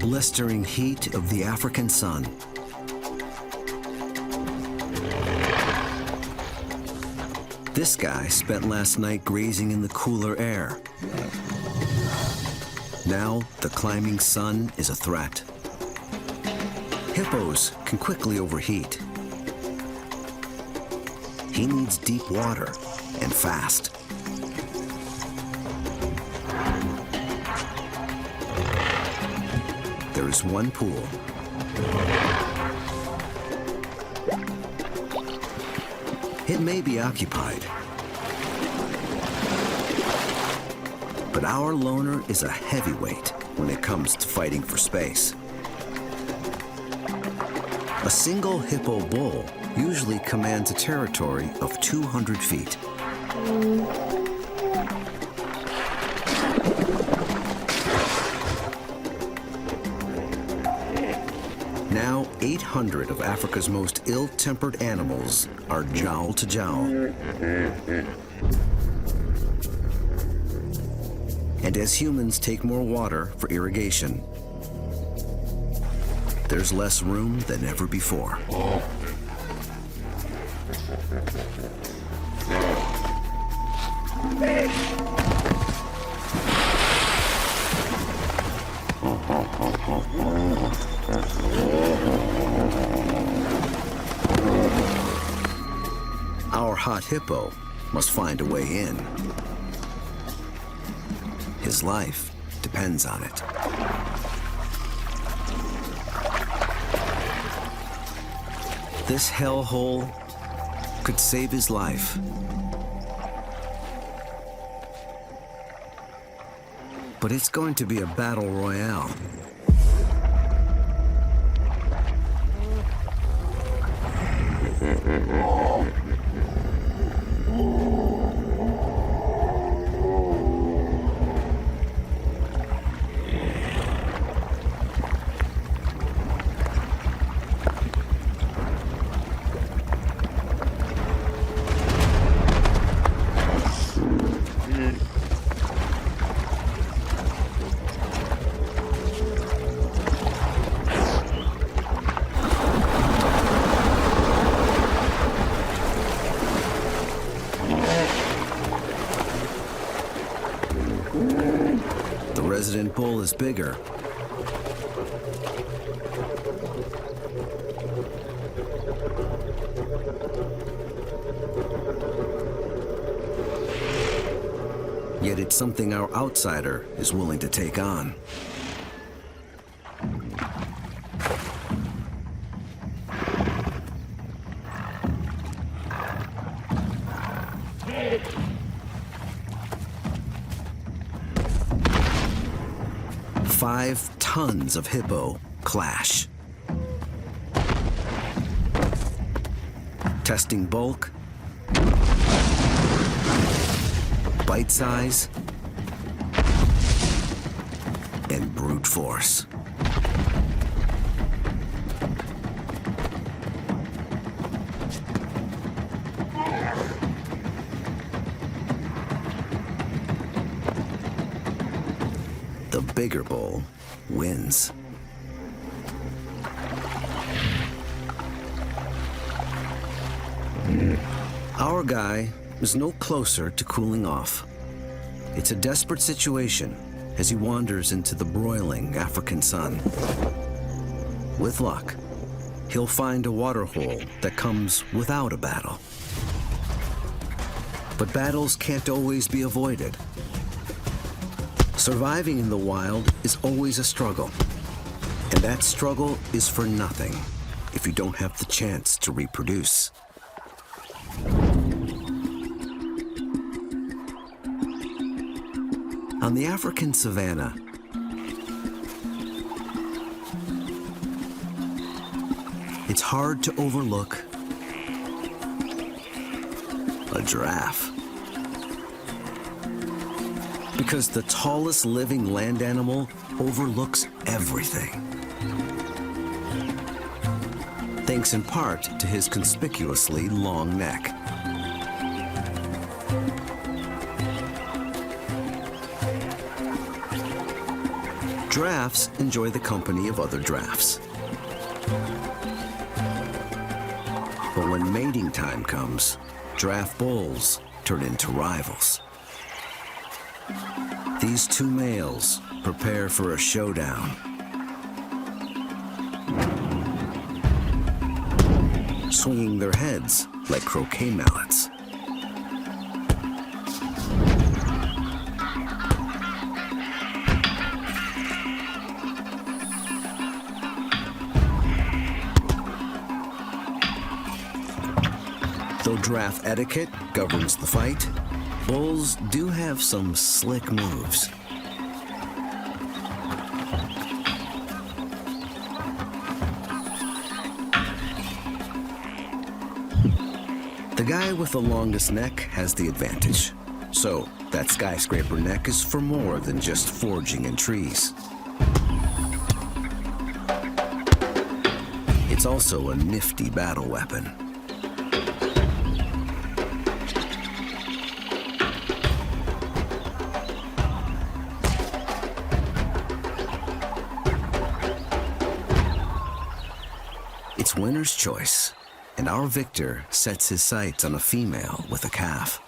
blistering heat of the African sun. This guy spent last night grazing in the cooler air. Now, the climbing sun is a threat. Hippos can quickly overheat. He needs deep water, and fast. There is one pool. It may be occupied, but our loner is a heavyweight when it comes to fighting for space. A single hippo bull usually commands a territory of 200 feet. Now, 800 of Africa's most ill-tempered animals are jowl to jowl. And as humans take more water for irrigation, there's less room than ever before. Our hot hippo must find a way in. His life depends on it. This hellhole could save his life. But it's going to be a battle royale. Resident bull is bigger. Yet it's something our outsider is willing to take on. Tons of hippo clash. Testing bulk, bite size, and brute force. The bigger bull wins. Our guy is no closer to cooling off. It's a desperate situation as he wanders into the broiling African sun. With luck, he'll find a water hole that comes without a battle. But battles can't always be avoided. Surviving in the wild is always a struggle, and that struggle is for nothing if you don't have the chance to reproduce. On the African savanna, it's hard to overlook a giraffe. Because the tallest living land animal overlooks everything. Thanks in part to his conspicuously long neck. Giraffes enjoy the company of other giraffes. But when mating time comes, giraffe bulls turn into rivals. These two males prepare for a showdown. Swinging their heads like croquet mallets. Though giraffe etiquette governs the fight, bulls do have some slick moves. The guy with the longest neck has the advantage. So that skyscraper neck is for more than just foraging in trees. It's also a nifty battle weapon. It's winner's choice. And our victor sets his sights on a female with a calf.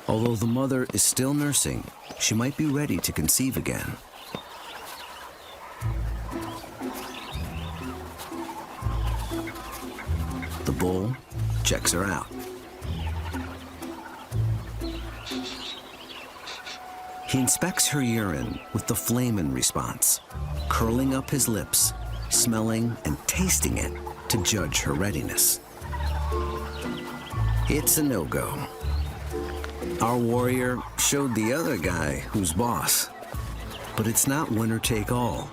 Although the mother is still nursing, she might be ready to conceive again. The bull checks her out. He inspects her urine with the flamen response, curling up his lips, smelling and tasting it to judge her readiness. It's a no-go. Our warrior showed the other guy who's boss. But it's not winner take all.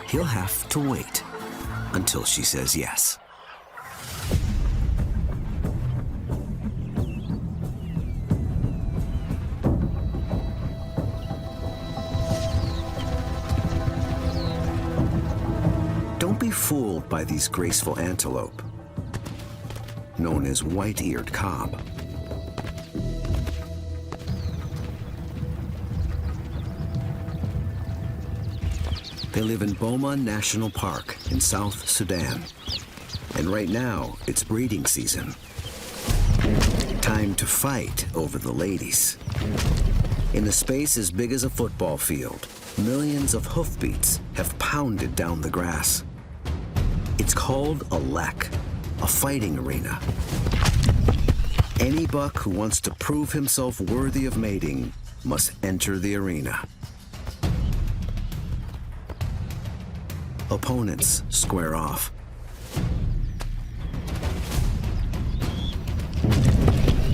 He'll have to wait until she says yes. Fooled by these graceful antelope, known as white-eared cob. They live in Boma National Park in South Sudan, and right now it's breeding season. Time to fight over the ladies. In a space as big as a football field, millions of hoofbeats have pounded down the grass. It's called a lek, a fighting arena. Any buck who wants to prove himself worthy of mating must enter the arena. Opponents square off.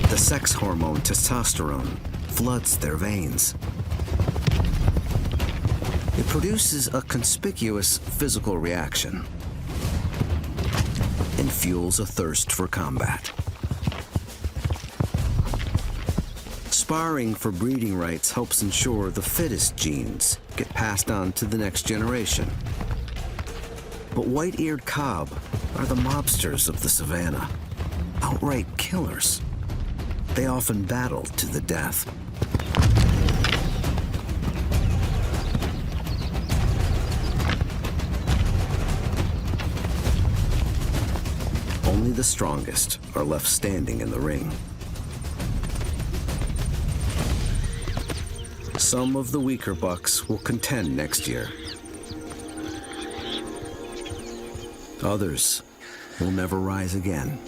The sex hormone testosterone floods their veins. It produces a conspicuous physical reaction and fuels a thirst for combat. Sparring for breeding rights helps ensure the fittest genes get passed on to the next generation. But white-eared cob are the mobsters of the savannah, outright killers. They often battle to the death. Only the strongest are left standing in the ring. Some of the weaker bucks will contend next year. Others will never rise again.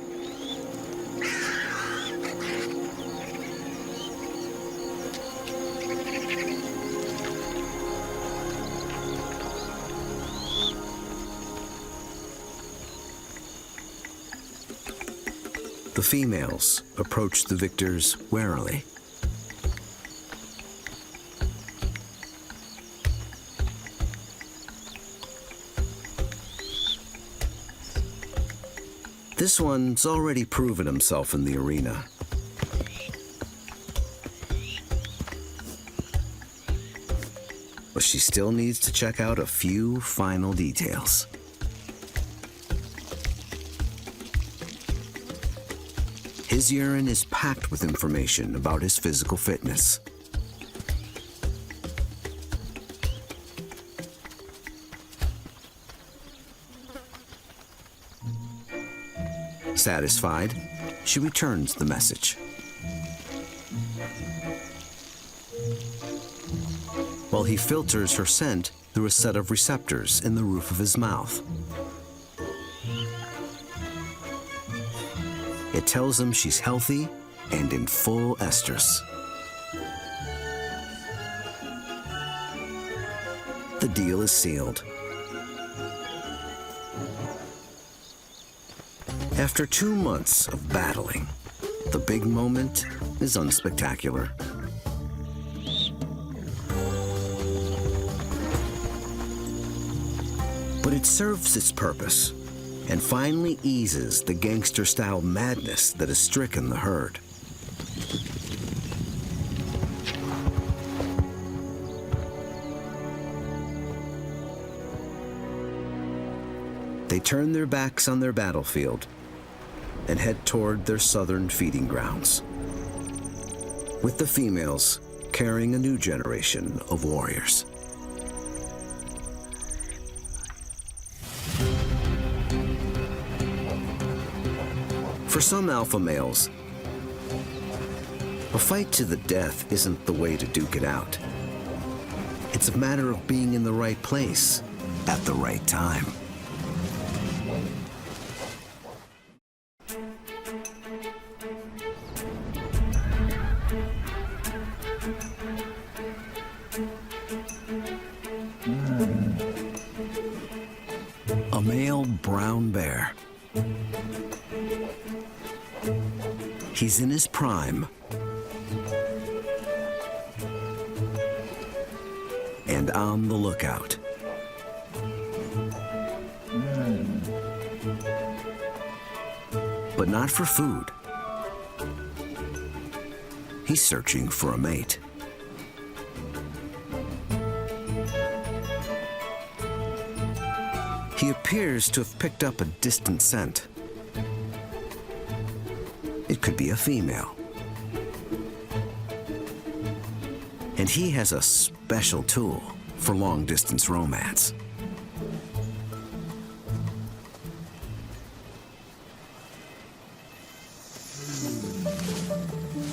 The females approach the victors warily. This one's already proven himself in the arena. But she still needs to check out a few final details. His urine is packed with information about his physical fitness. Satisfied, she returns the message. While he filters her scent through a set of receptors in the roof of his mouth. It tells him she's healthy and in full estrus. The deal is sealed. After 2 months of battling, the big moment is unspectacular. But it serves its purpose and finally eases the gangster-style madness that has stricken the herd. They turn their backs on their battlefield and head toward their southern feeding grounds, with the females carrying a new generation of warriors. For some alpha males, a fight to the death isn't the way to duke it out. It's a matter of being in the right place at the right time. A male brown bear. He's in his prime and on the lookout. But not for food. He's searching for a mate. He appears to have picked up a distant scent. It could be a female. And he has a special tool for long-distance romance.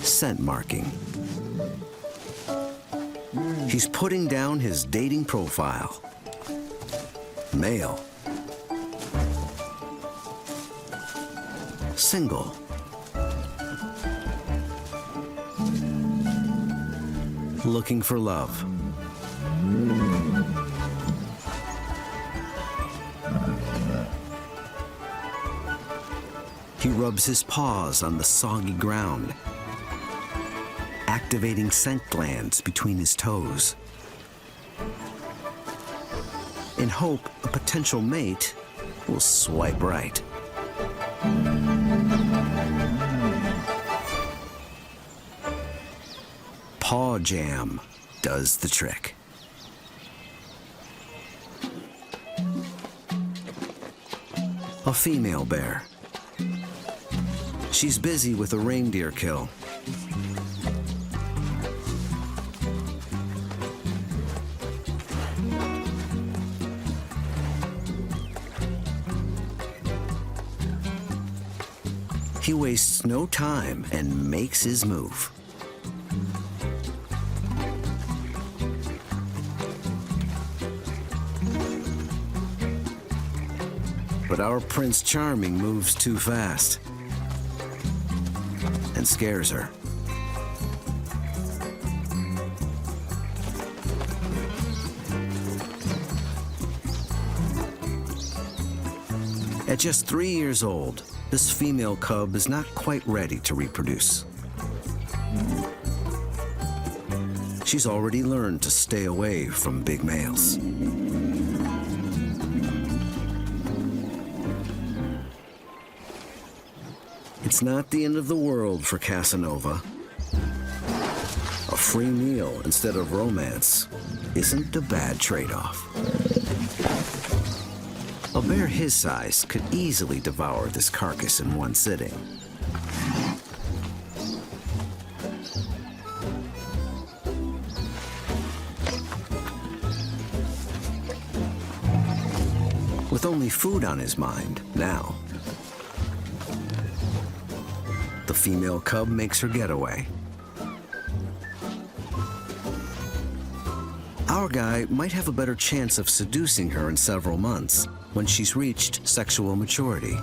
Scent marking. He's putting down his dating profile. Male. Single. Looking for love. He rubs his paws on the soggy ground, activating scent glands between his toes, in hope a potential mate will swipe right. Paw jam does the trick. A female bear. She's busy with a reindeer kill. He wastes no time and makes his move. But our Prince Charming moves too fast and scares her. At just 3 years old, this female cub is not quite ready to reproduce. She's already learned to stay away from big males. It's not the end of the world for Casanova. A free meal instead of romance isn't a bad trade-off. A bear his size could easily devour this carcass in one sitting. With only food on his mind now, female cub makes her getaway. Our guy might have a better chance of seducing her in several months when she's reached sexual maturity.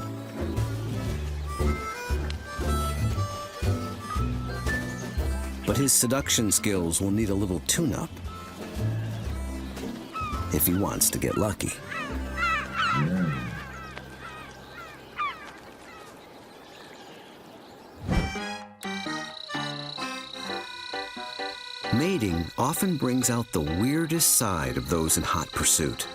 But his seduction skills will need a little tune-up if he wants to get lucky. Mating often brings out the weirdest side of those in hot pursuit.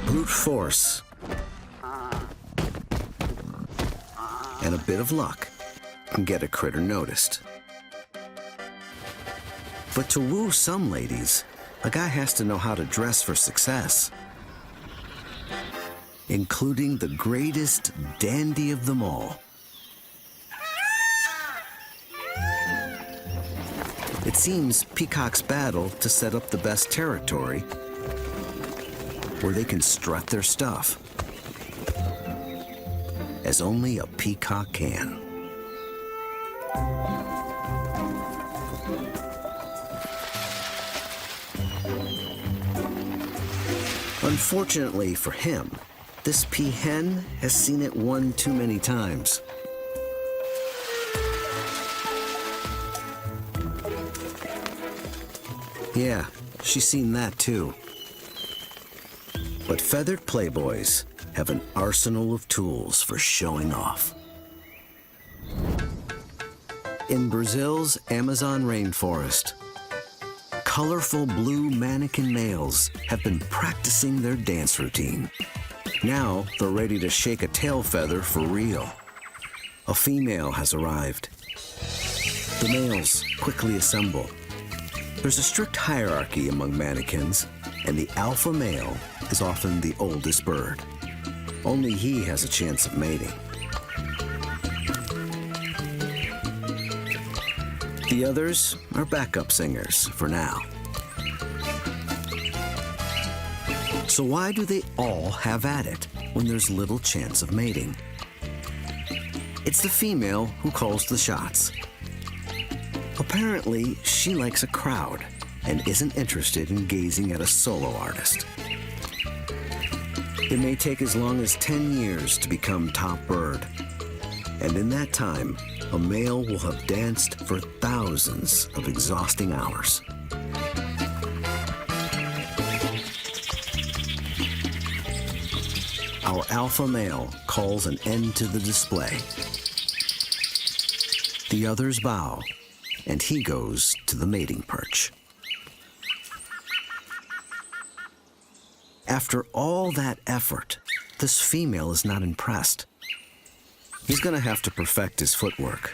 Brute force and a bit of luck can get a critter noticed. But to woo some ladies, a guy has to know how to dress for success, including the greatest dandy of them all. It seems Peacock's battle to set up the best territory where they can strut their stuff, as only a peacock can. Unfortunately for him, this peahen has seen it one too many times. Yeah, she's seen that too. But feathered playboys have an arsenal of tools for showing off. In Brazil's Amazon rainforest, colorful blue mannequin males have been practicing their dance routine. Now they're ready to shake a tail feather for real. A female has arrived. The males quickly assemble. There's a strict hierarchy among mannequins, and the alpha male is often the oldest bird. Only he has a chance of mating. The others are backup singers for now. So why do they all have at it when there's little chance of mating? It's the female who calls the shots. Apparently, she likes a crowd and isn't interested in gazing at a solo artist. It may take as long as 10 years to become top bird. And in that time, a male will have danced for thousands of exhausting hours. Our alpha male calls an end to the display. The others bow, and he goes to the mating perch. After all that effort, this female is not impressed. He's gonna have to perfect his footwork.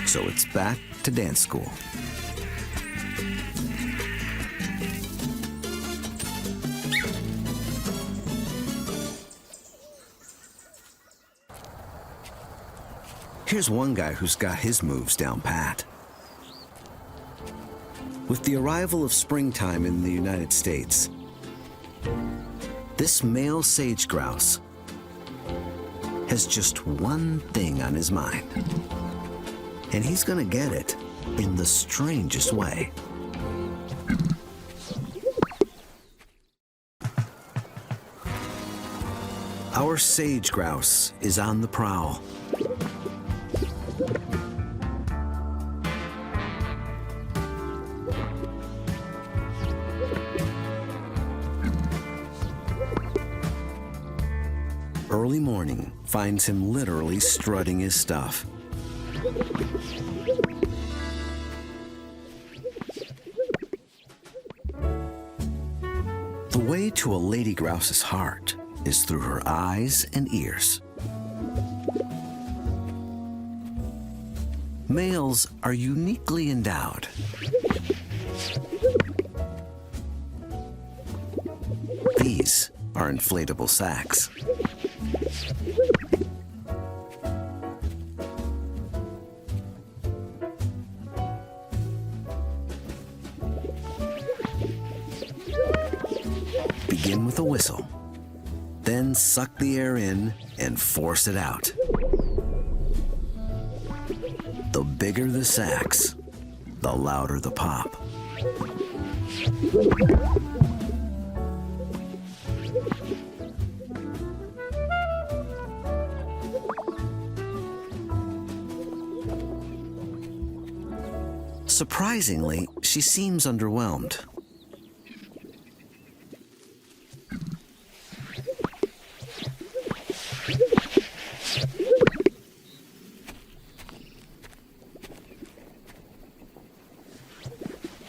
So it's back to dance school. Here's one guy who's got his moves down pat. With the arrival of springtime in the United States, this male sage grouse has just one thing on his mind. And he's gonna get it in the strangest way. Our sage grouse is on the prowl. Early morning finds him literally strutting his stuff. The way to a lady grouse's heart is through her eyes and ears. Males are uniquely endowed. These are inflatable sacs. begin with a whistle, then suck the air in and force it out. The bigger the sacs, the louder the pop. Surprisingly, she seems underwhelmed.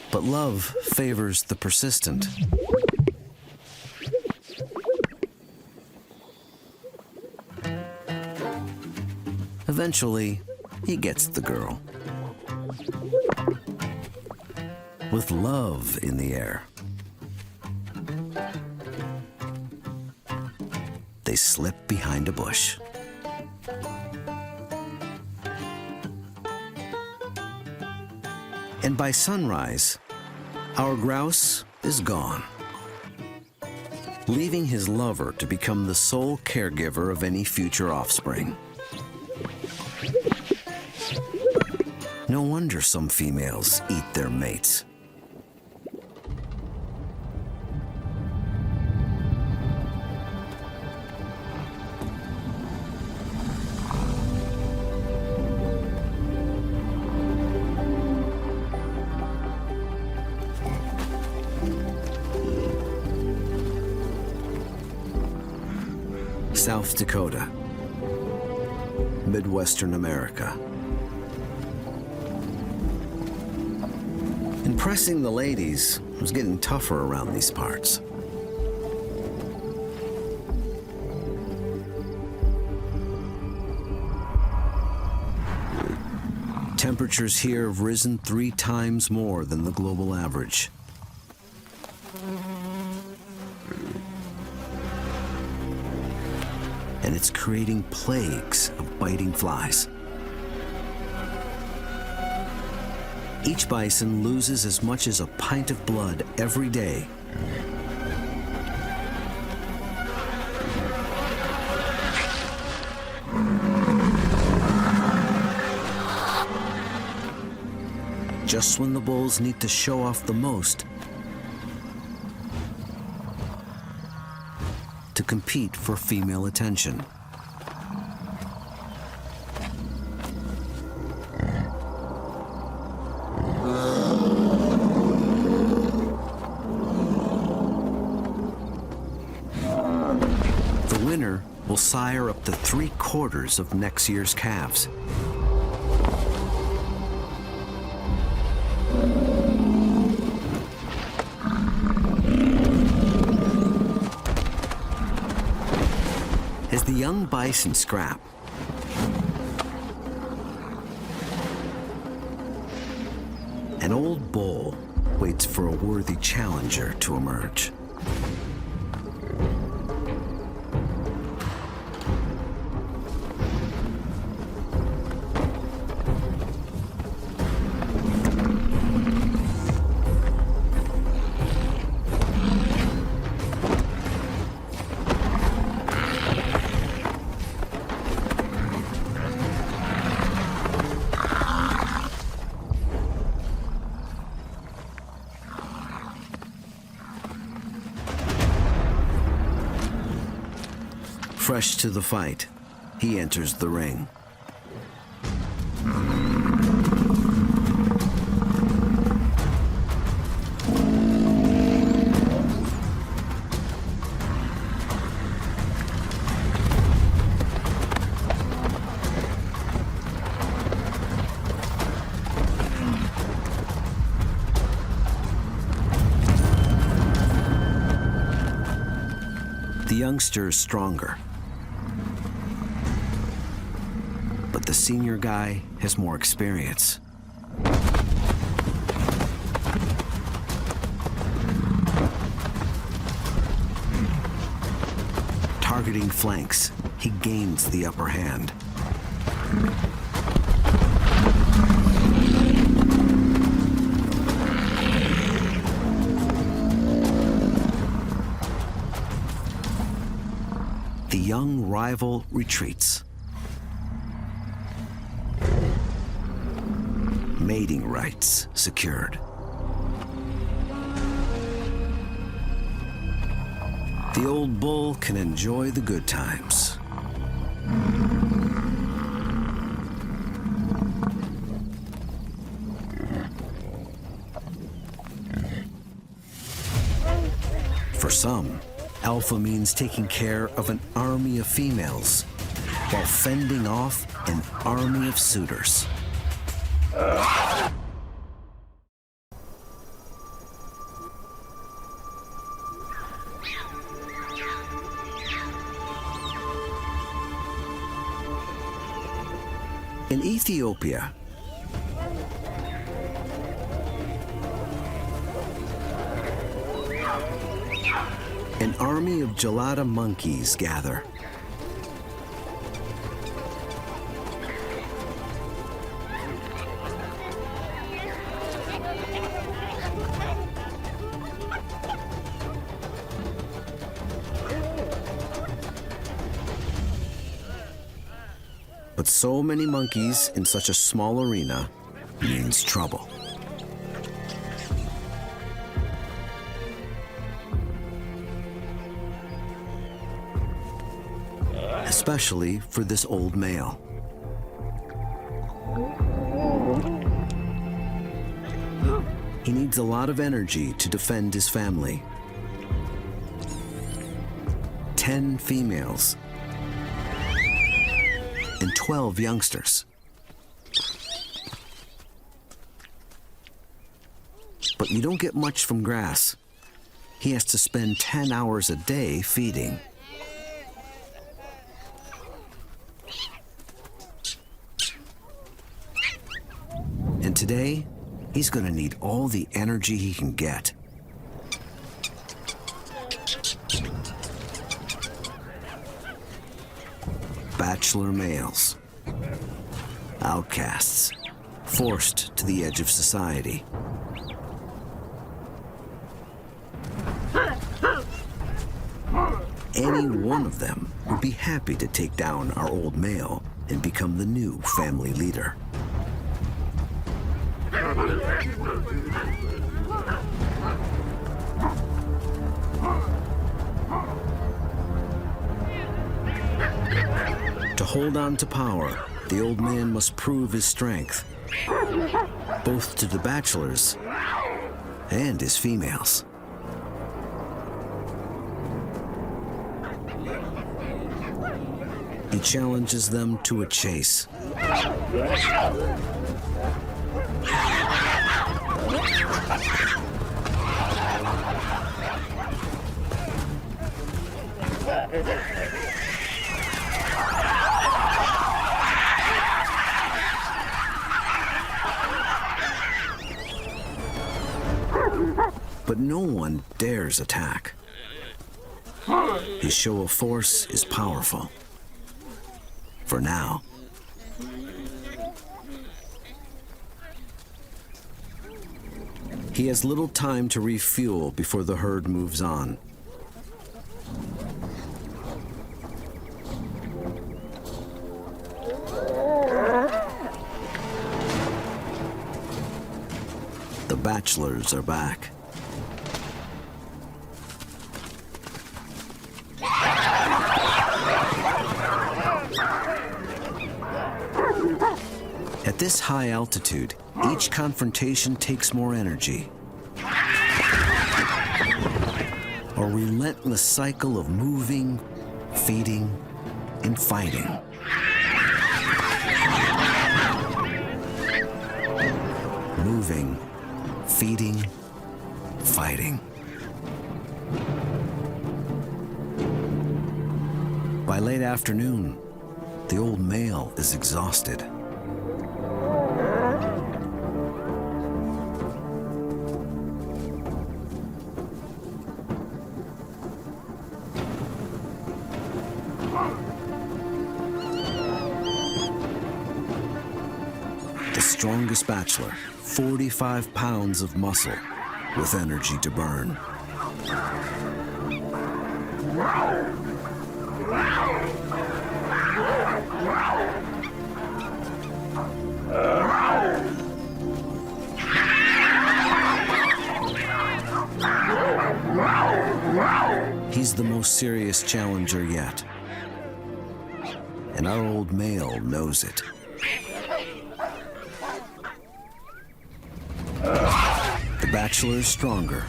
But love favors the persistent. Eventually, he gets the girl. With love in the air, they slip behind a bush. And by sunrise, our grouse is gone, leaving his lover to become the sole caregiver of any future offspring. No wonder some females eat their mates. South Dakota, Midwestern America. Impressing the ladies was getting tougher around these parts. Temperatures here have risen 3 times more than the global average. And it's creating plagues of biting flies. Each bison loses as much as a pint of blood every day. Just when the bulls need to show off the most, to compete for female attention. The winner will sire up to 3/4 of next year's calves. As the young bison scrap, an old bull waits for a worthy challenger to emerge. Fresh to the fight, he enters the ring. The youngster is stronger, but the senior guy has more experience. Targeting flanks, he gains the upper hand. young rival retreats. Mating rights secured. The old bull can enjoy the good times. For some, alpha means taking care of an army of females while fending off an army of suitors. In Ethiopia, an army of Gelada monkeys gather. But so many monkeys in such a small arena means trouble. Especially for this old male. He needs a lot of energy to defend his family. 10 females and 12 youngsters. But you don't get much from grass. He has to spend 10 hours a day feeding. And today, he's going to need all the energy he can get. Bachelor males, outcasts, forced to the edge of society. Any one of them would be happy to take down our old male and become the new family leader. To hold on to power, the old man must prove his strength, both to the bachelors and his females. He challenges them to a chase. But no one dares attack. His show of force is powerful. For now. He has little time to refuel before the herd moves on. The bachelors are back. At this high altitude, each confrontation takes more energy. A relentless cycle of moving, feeding, and fighting. Moving, feeding, fighting. By late afternoon, the old male is exhausted. The strongest bachelor, 45 pounds of muscle with energy to burn. He's the most serious challenger yet. And our old male knows it. The bachelor's stronger.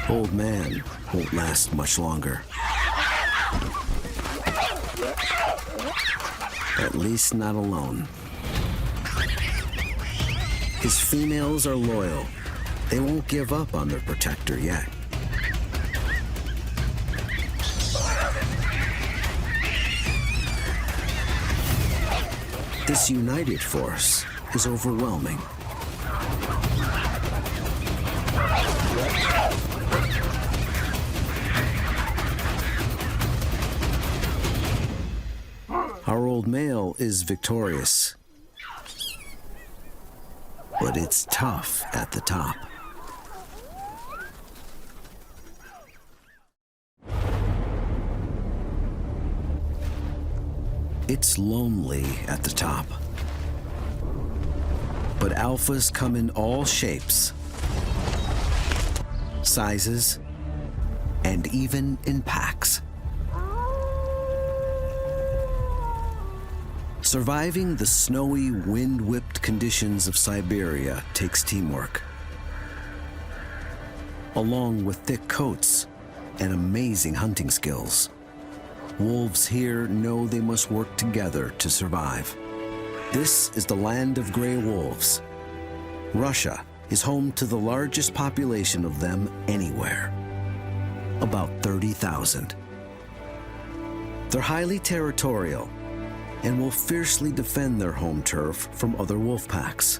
Old man won't last much longer. At least not alone. His females are loyal. They won't give up on their protector yet. This united force is overwhelming. Our old male is victorious, but it's tough at the top. It's lonely at the top. But alphas come in all shapes, sizes, and even in packs. Surviving the snowy, wind-whipped conditions of Siberia takes teamwork, along with thick coats and amazing hunting skills. Wolves here know they must work together to survive. This is the land of gray wolves. Russia is home to the largest population of them anywhere, about 30,000. They're highly territorial and will fiercely defend their home turf from other wolf packs.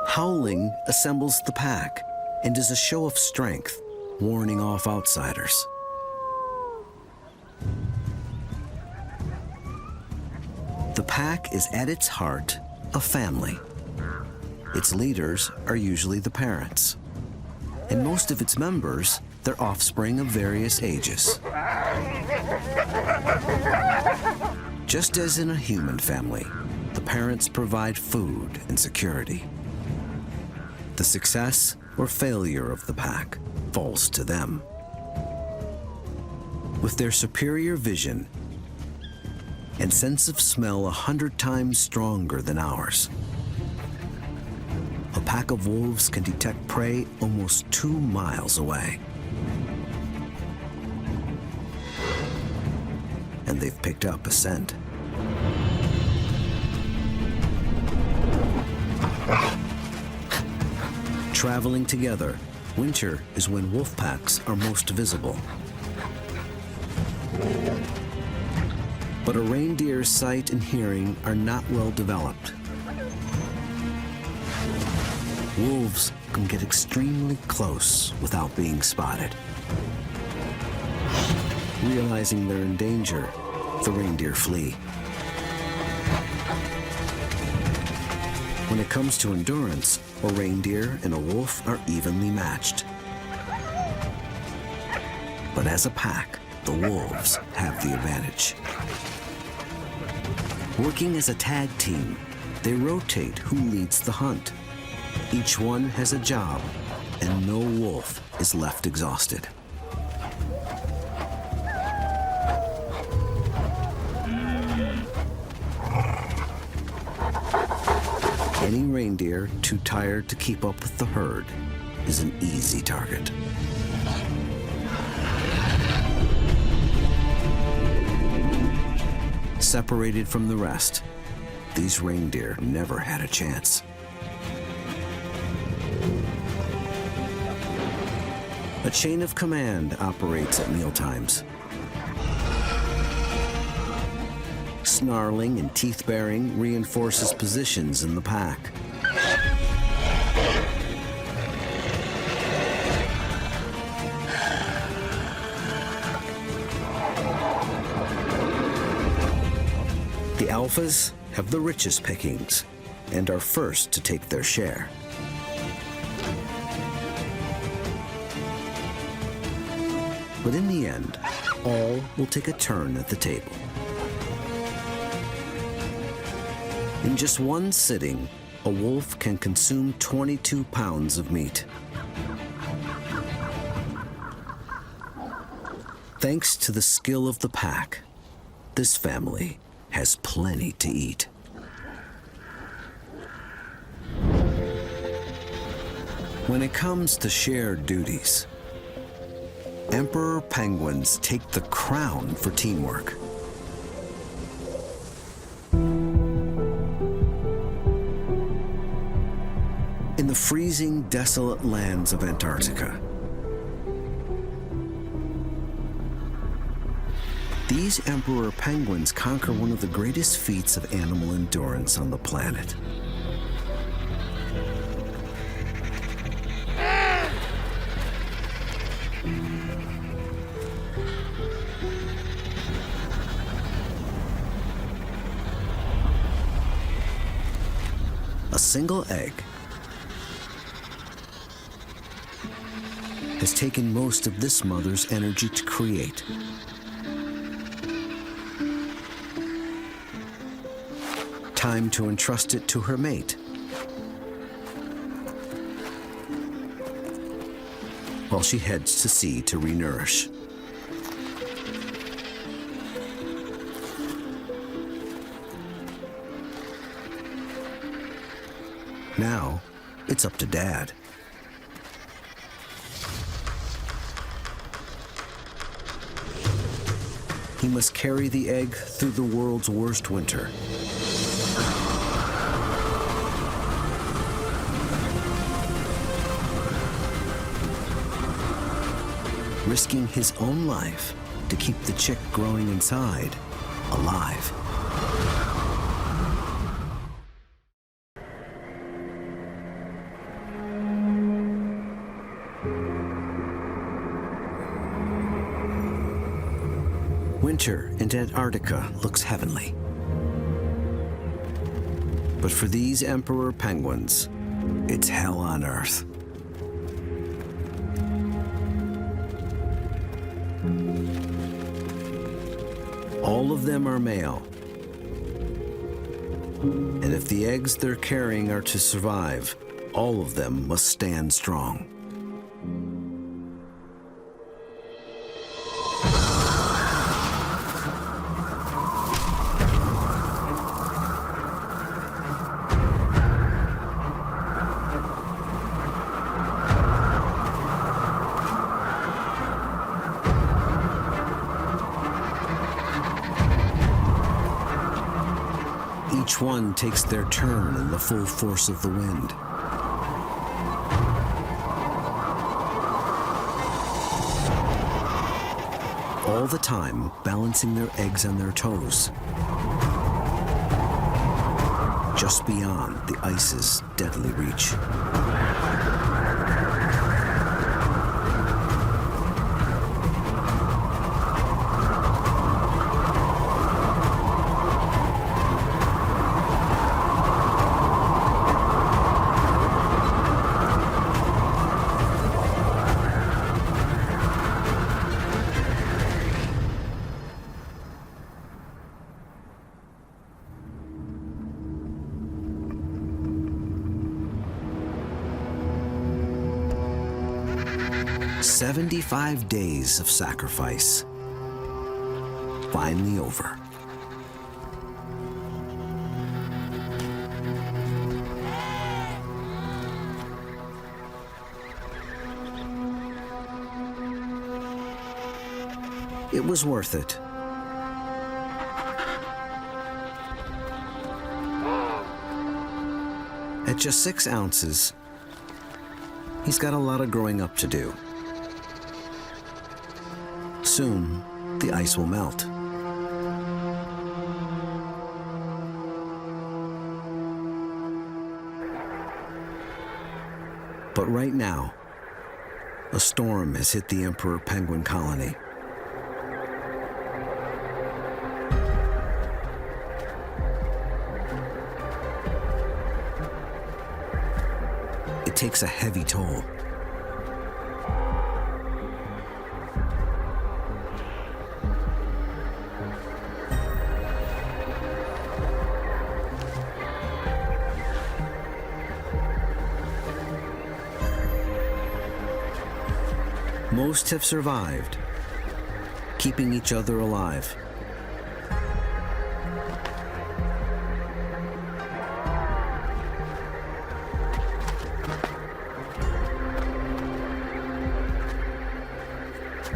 Howling assembles the pack and is a show of strength, warning off outsiders. The pack is at its heart a family. Its leaders are usually the parents, and most of its members, their offspring of various ages. Just as in a human family, the parents provide food and security. The success or failure of the pack falls to them. With their superior vision and sense of smell 100 times stronger than ours, a pack of wolves can detect prey almost 2 miles away. And they've picked up a scent. Traveling together, winter is when wolf packs are most visible. But a reindeer's sight and hearing are not well developed. Wolves can get extremely close without being spotted. Realizing they're in danger, the reindeer flee. When it comes to endurance, a reindeer and a wolf are evenly matched. But as a pack, the wolves have the advantage. Working as a tag team, they rotate who leads the hunt. Each one has a job, and no wolf is left exhausted. Any reindeer too tired to keep up with the herd is an easy target. Separated from the rest, these reindeer never had a chance. A chain of command operates at mealtimes. Snarling and teeth-baring reinforces positions in the pack. alphas have the richest pickings and are first to take their share. But in the end, all will take a turn at the table. In just one sitting, a wolf can consume 22 pounds of meat. Thanks to the skill of the pack, this family has plenty to eat. When it comes to shared duties, emperor penguins take the crown for teamwork. In the freezing, desolate lands of Antarctica, these emperor penguins conquer one of the greatest feats of animal endurance on the planet. A single egg has taken most of this mother's energy to create. Time to entrust it to her mate, while she heads to sea to renourish. Now, it's up to Dad. He must carry the egg through the world's worst winter. Risking his own life to keep the chick growing inside alive. Winter in Antarctica looks heavenly. But for these emperor penguins, it's hell on Earth. All of them are male. And if the eggs they're carrying are to survive, all of them must stand strong. Each one takes their turn in the full force of the wind. All the time balancing their eggs on their toes, just beyond the ice's deadly reach. "75 days of sacrifice, finally over." It was worth it. At just 6 ounces, he's got a lot of growing up to do. Soon, the ice will melt. But right now, a storm has hit the emperor penguin colony. takes a heavy toll. Most have survived, keeping each other alive.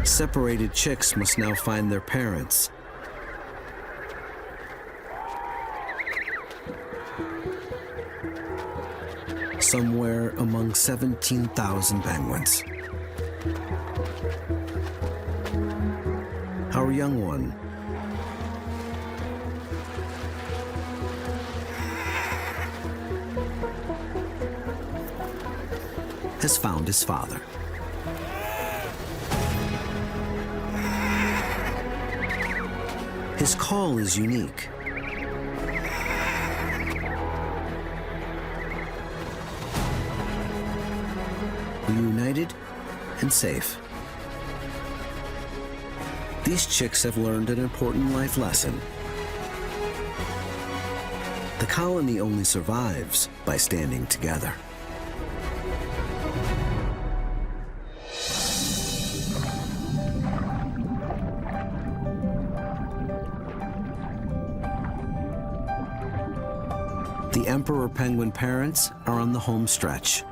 Separated chicks must now find their parents. Somewhere among 17,000 penguins. Our young one has found his father. His call is unique. Reunited and safe. These chicks have learned an important life lesson. The colony only survives by standing together. The emperor penguin parents are on the home stretch.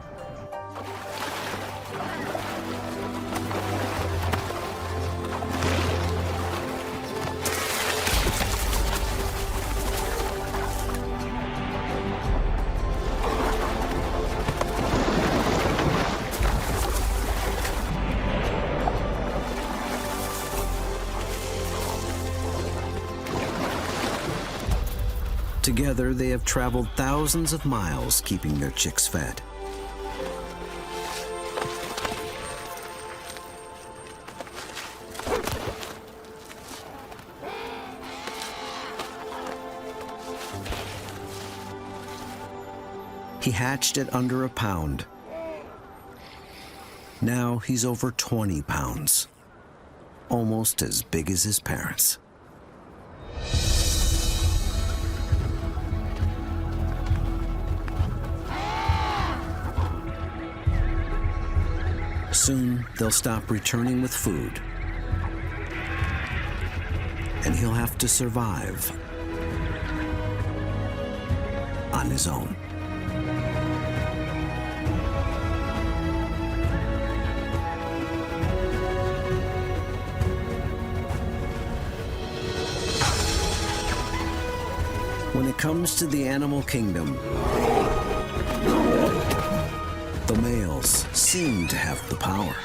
Together, they have traveled thousands of miles, keeping their chicks fed. He hatched at under a pound. Now he's over 20 pounds, almost as big as his parents. Soon, they'll stop returning with food, and he'll have to survive on his own. When it comes to the animal kingdom, the males seem to have the power.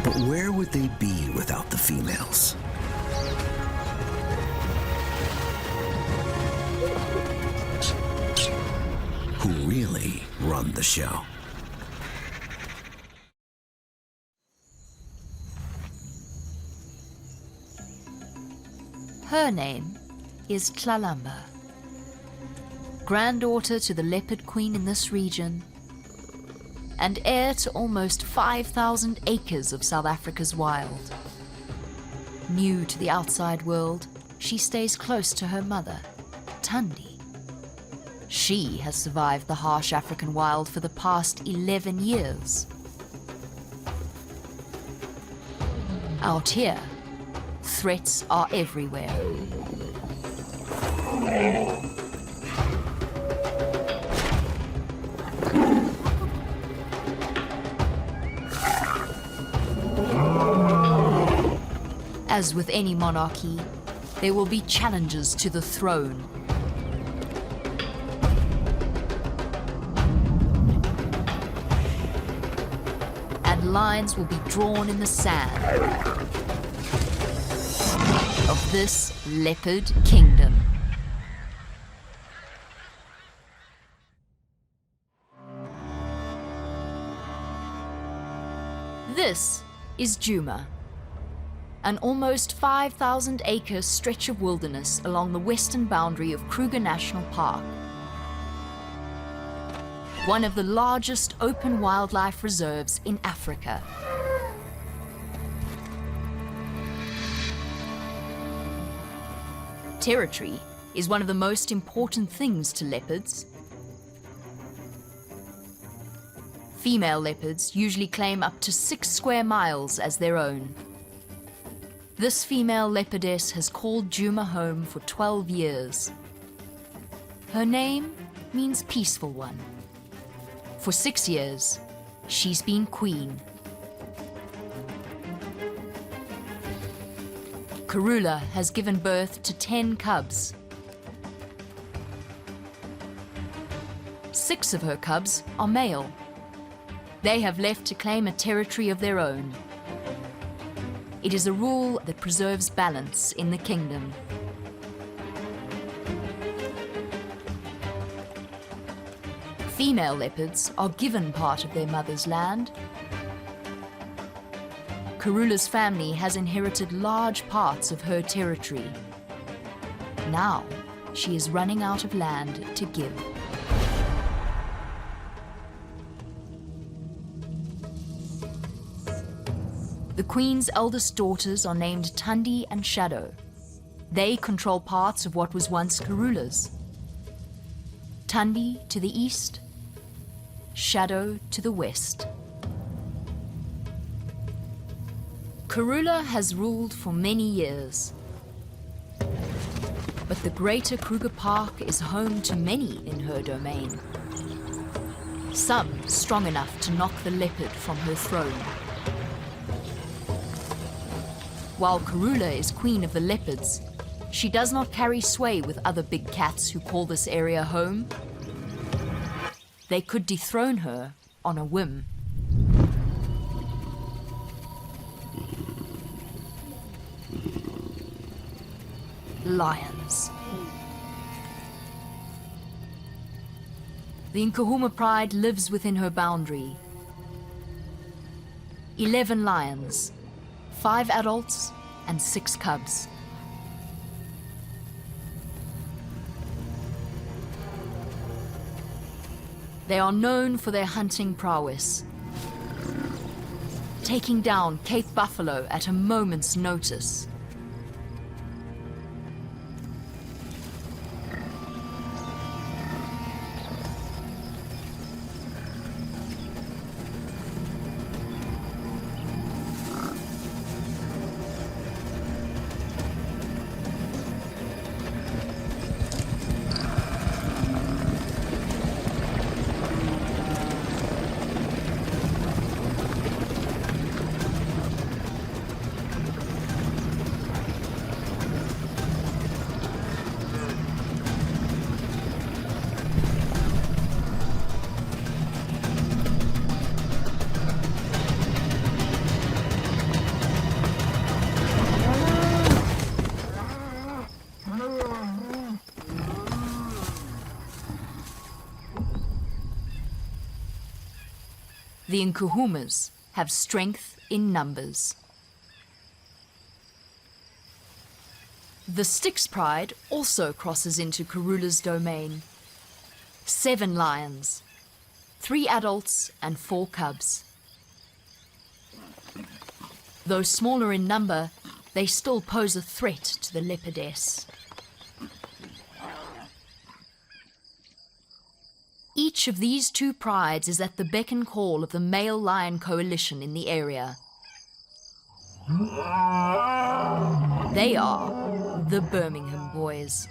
But where would they be without the females? Who really run the show? Her name is Tlalamba, granddaughter to the leopard queen in this region, and heir to almost 5,000 acres of South Africa's wild. New to the outside world, she stays close to her mother, Tundi. She has survived the harsh African wild for the past 11 years. Out here, threats are everywhere. As with any monarchy, there will be challenges to the throne. And lines will be drawn in the sand of this Leopard Kingdom. This is Djuma, an almost 5,000-acre stretch of wilderness along the western boundary of Kruger National Park. one of the largest open wildlife reserves in Africa. Territory is one of the most important things to leopards. Female leopards usually claim up to 6 square miles as their own. This female leopardess has called Djuma home for 12 years. Her name means peaceful one. For 6 years, she's been queen. Karula has given birth to 10 cubs. 6 of her cubs are male. They have left to claim a territory of their own. It is a rule that preserves balance in the kingdom. Female leopards are given part of their mother's land. Karula's family has inherited large parts of her territory. Now, she is running out of land to give. The Queen's eldest daughters are named Tundi and Shadow. They control parts of what was once Karula's. Tundi to the east, Shadow to the west. Karula has ruled for many years. But the greater Kruger Park is home to many in her domain. Some strong enough to knock the leopard from her throne. While Karula is queen of the leopards, she does not carry sway with other big cats who call this area home. They could dethrone her on a whim. Lions. The Nkuhuma pride lives within her boundary. 11 lions, 5 adults and 6 cubs. They are known for their hunting prowess, taking down Cape buffalo at a moment's notice. The Nkuhumas have strength in numbers. The Styx pride also crosses into Karula's domain. 7 lions, 3 adults and 4 cubs. Though smaller in number, they still pose a threat to the leopardess. Each of these 2 prides is at the beck and call of the male lion coalition in the area. They are the Birmingham Boys.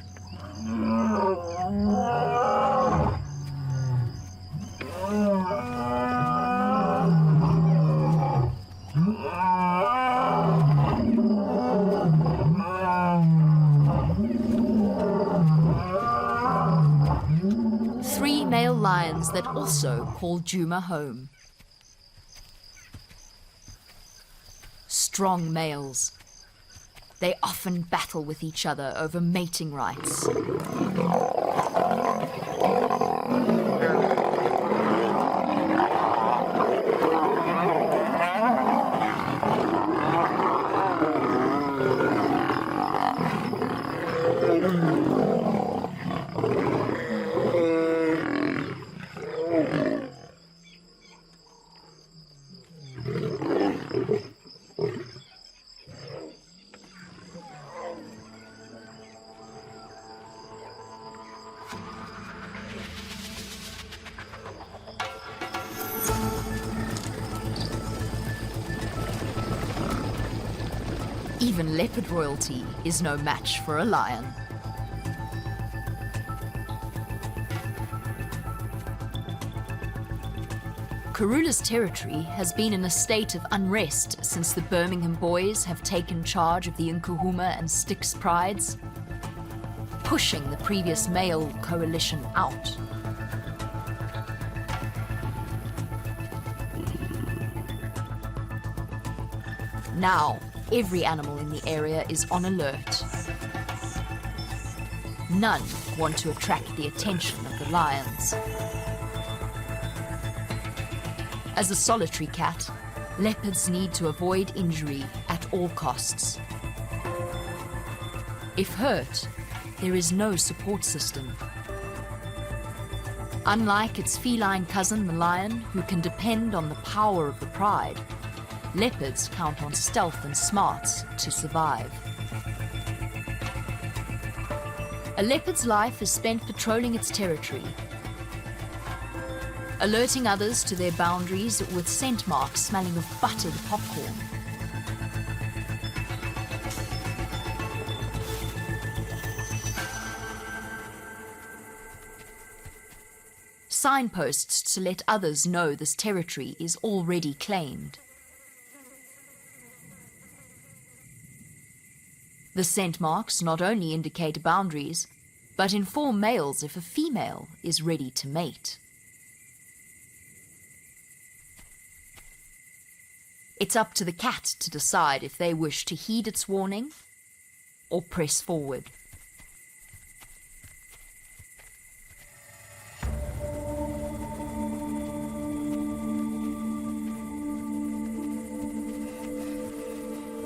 Male lions that also call Djuma home. Strong males. They often battle with each other over mating rights. Even leopard royalty is no match for a lion. Karula's territory has been in a state of unrest since the Birmingham boys have taken charge of the Nkuhuma and Styx prides, pushing the previous male coalition out. Now, every animal in the area is on alert. None want to attract the attention of the lions. As a solitary cat, leopards need to avoid injury at all costs. If hurt, there is no support system. Unlike its feline cousin, the lion, who can depend on the power of the pride, leopards count on stealth and smarts to survive. A leopard's life is spent patrolling its territory, alerting others to their boundaries with scent marks smelling of buttered popcorn. Signposts to let others know this territory is already claimed. The scent marks not only indicate boundaries, but inform males if a female is ready to mate. It's up to the cat to decide if they wish to heed its warning or press forward.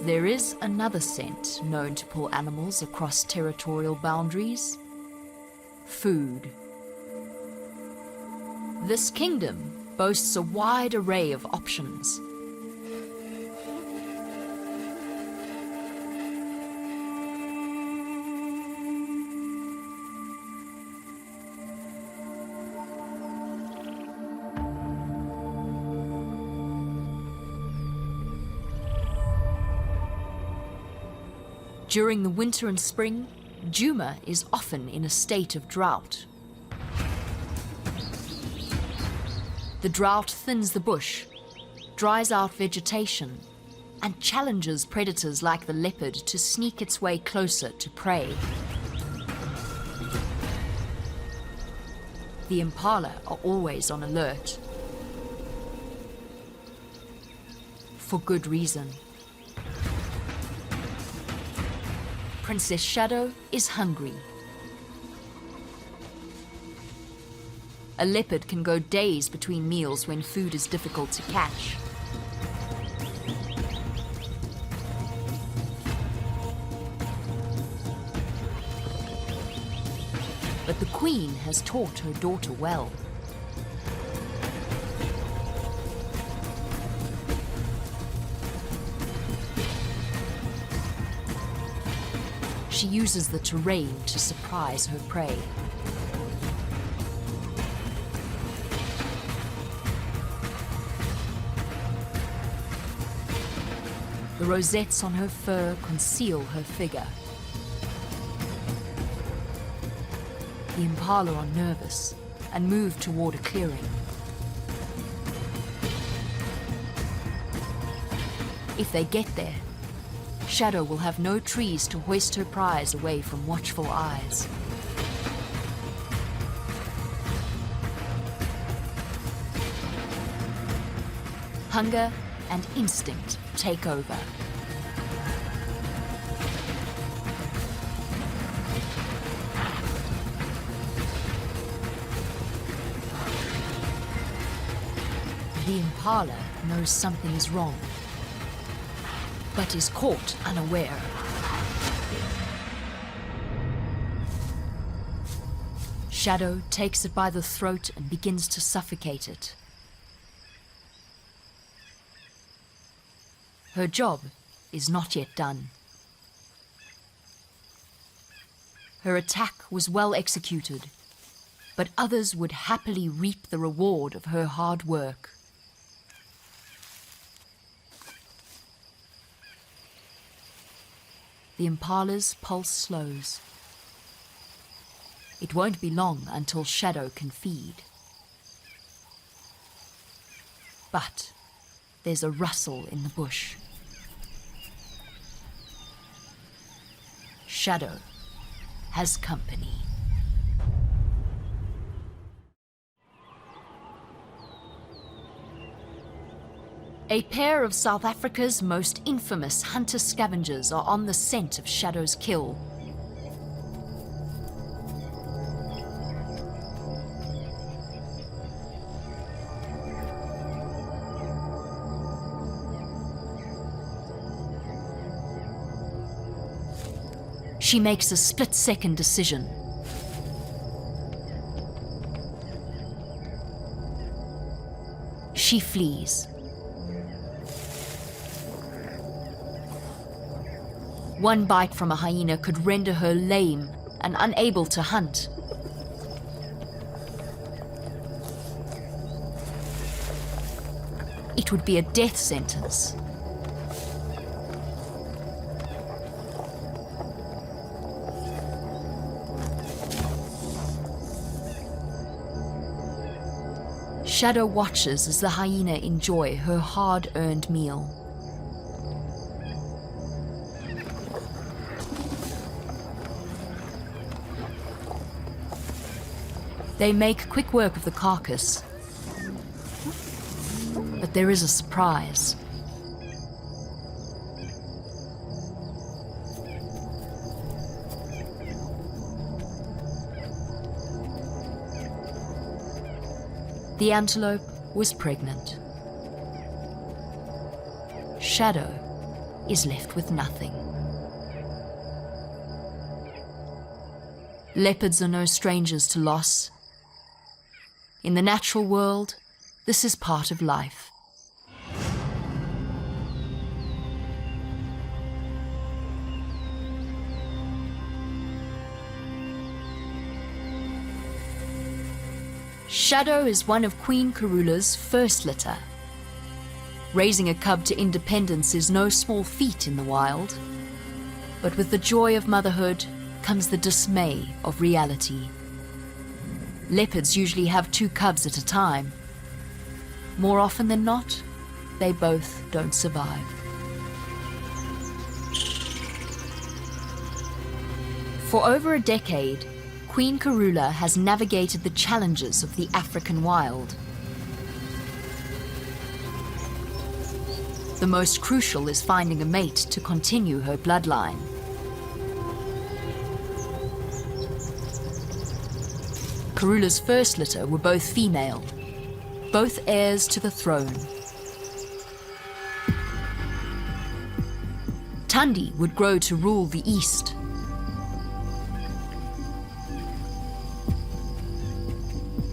There is another scent known to pull animals across territorial boundaries: food. This kingdom boasts a wide array of options. During the winter and spring, Djuma is often in a state of drought. The drought thins the bush, dries out vegetation, and challenges predators like the leopard to sneak its way closer to prey. The impala are always on alert. For good reason. Princess Shadow is hungry. A leopard can go days between meals when food is difficult to catch. But the queen has taught her daughter well. She uses the terrain to surprise her prey. The rosettes on her fur conceal her figure. The impala are nervous and move toward a clearing. If they get there, Shadow will have no trees to hoist her prize away from watchful eyes. Hunger and instinct take over. The impala knows something is wrong, but is caught unaware. Shadow takes it by the throat and begins to suffocate it. Her job is not yet done. Her attack was well executed, but others would happily reap the reward of her hard work. the impala's pulse slows. It won't be long until Shadow can feed. But there's a rustle in the bush. Shadow has company. A pair of South Africa's most infamous hunter-scavengers are on the scent of Shadow's kill. She makes a split-second decision. She flees. One bite from a hyena could render her lame and unable to hunt. It would be a death sentence. Shadow watches as the hyena enjoy her hard-earned meal. They make quick work of the carcass, but there is a surprise. The antelope was pregnant. Shadow is left with nothing. Leopards are no strangers to loss. In the natural world, this is part of life. Shadow is one of Queen Karula's first litter. Raising a cub to independence is no small feat in the wild. But with the joy of motherhood comes the dismay of reality. Leopards usually have 2 cubs at a time. More often than not, they both don't survive. For over a decade, Queen Karula has navigated the challenges of the African wild. The most crucial is finding a mate to continue her bloodline. Karula's first litter were both female, both heirs to the throne. Tundi would grow to rule the east.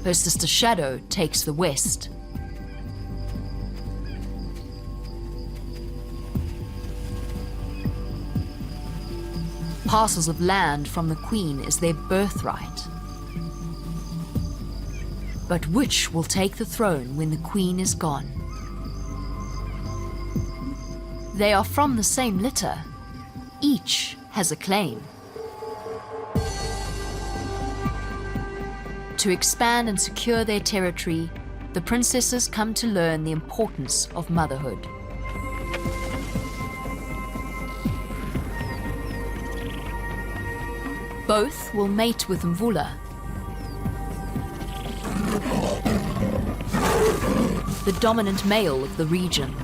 Her sister Shadow takes the west. Parcels of land from the Queen is their birthright. But which will take the throne when the Queen is gone? They are from the same litter. Each has a claim. To expand and secure their territory, the princesses come to learn the importance of motherhood. Both will mate with Mvula, the dominant male of the region.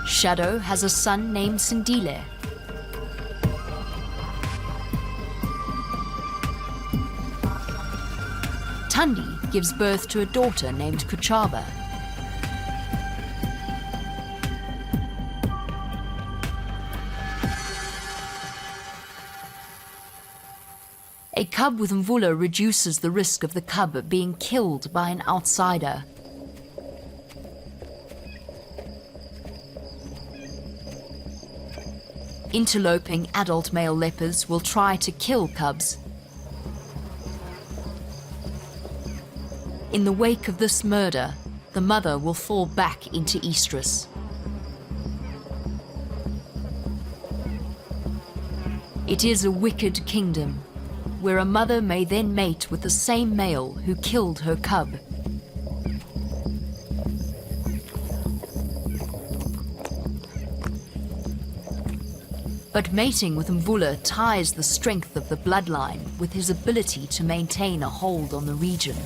Shadow has a son named Sindile. Tundi gives birth to a daughter named Kuchaba. A cub with mvula reduces the risk of the cub being killed by an outsider. Interloping adult male leopards will try to kill cubs. In the wake of this murder, the mother will fall back into estrus. It is a wicked kingdom, where a mother may then mate with the same male who killed her cub. But mating with mvula ties the strength of the bloodline with his ability to maintain a hold on the region.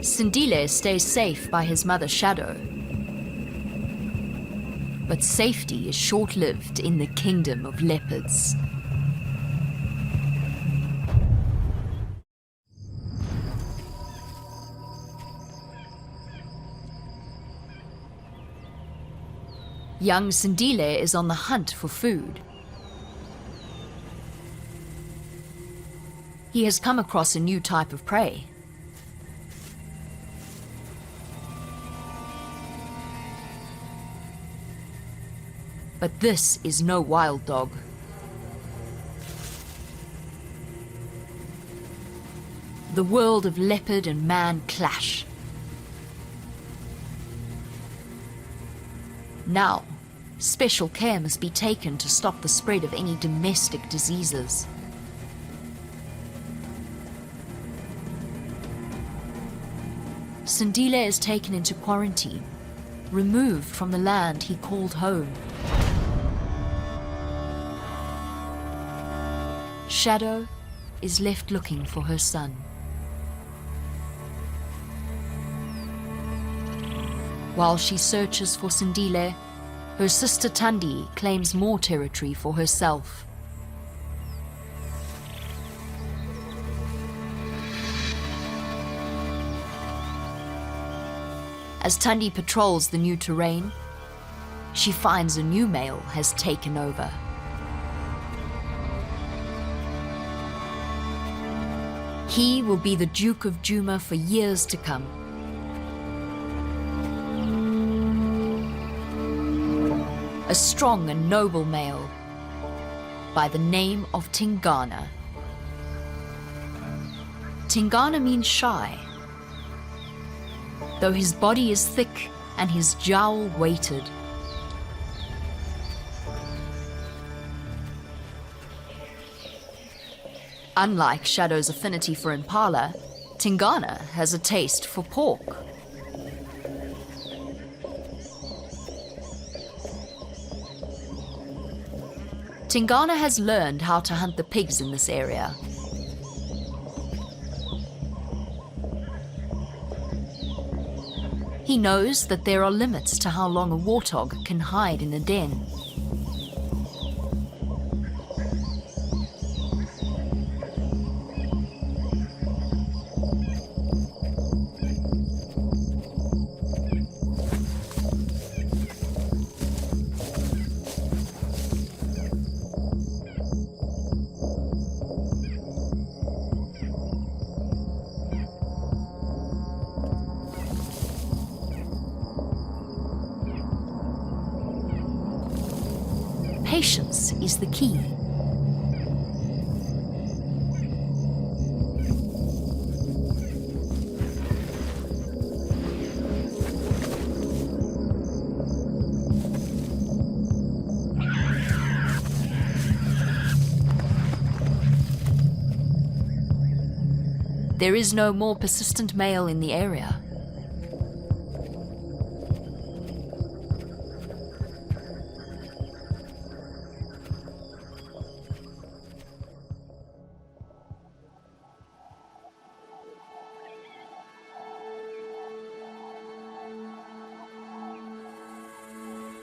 Sindile stays safe by his mother Shadow. But safety is short-lived in the kingdom of leopards. Young Sindile is on the hunt for food. He has come across a new type of prey. But this is no wild dog. The world of leopard and man clash. Now, special care must be taken to stop the spread of any domestic diseases. Sindile is taken into quarantine, removed from the land he called home. Shadow is left looking for her son. While she searches for Sindile, her sister Tundi claims more territory for herself. As Tundi patrols the new terrain, she finds a new male has taken over. He will be the Duke of Djuma for years to come. A strong and noble male by the name of Tingana. Tingana means shy, though his body is thick and his jowl weighted. Unlike Shadow's affinity for impala, Tingana has a taste for pork. Tingana has learned how to hunt the pigs in this area. He knows that there are limits to how long a warthog can hide in a den. Patience is the key. There is no more persistent male in the area.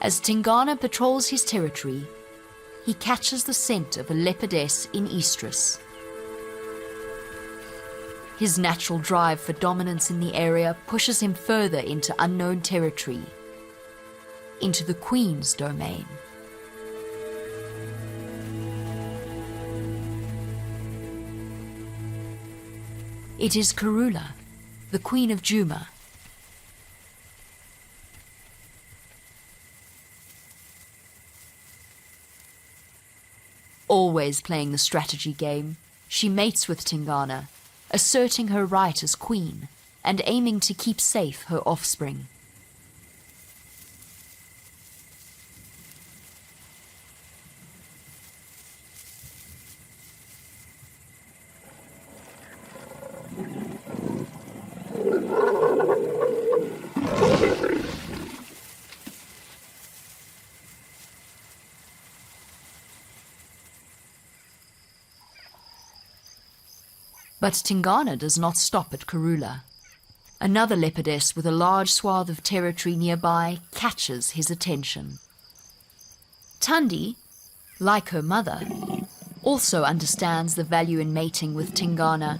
As Tingana patrols his territory, he catches the scent of a leopardess in estrus. His natural drive for dominance in the area pushes him further into unknown territory, into the Queen's domain. It is Karula, the Queen of Djuma. Always playing the strategy game, she mates with Tingana, asserting her right as queen and aiming to keep safe her offspring. But Tingana does not stop at Karula. Another leopardess with a large swath of territory nearby catches his attention. Tundi, like her mother, also understands the value in mating with Tingana.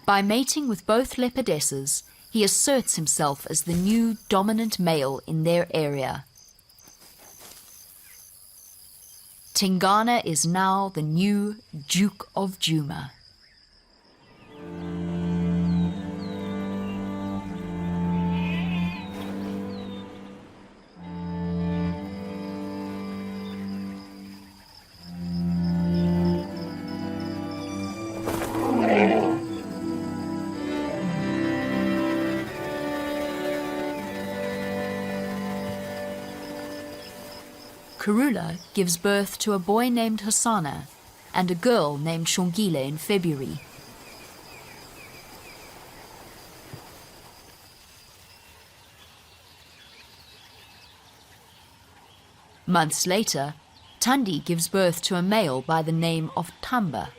By mating with both leopardesses, he asserts himself as the new dominant male in their area. Tingana is now the new Duke of Djuma. Karula gives birth to a boy named Hasana and a girl named Shongile in February. Months later, Tundi gives birth to a male by the name of Tamba.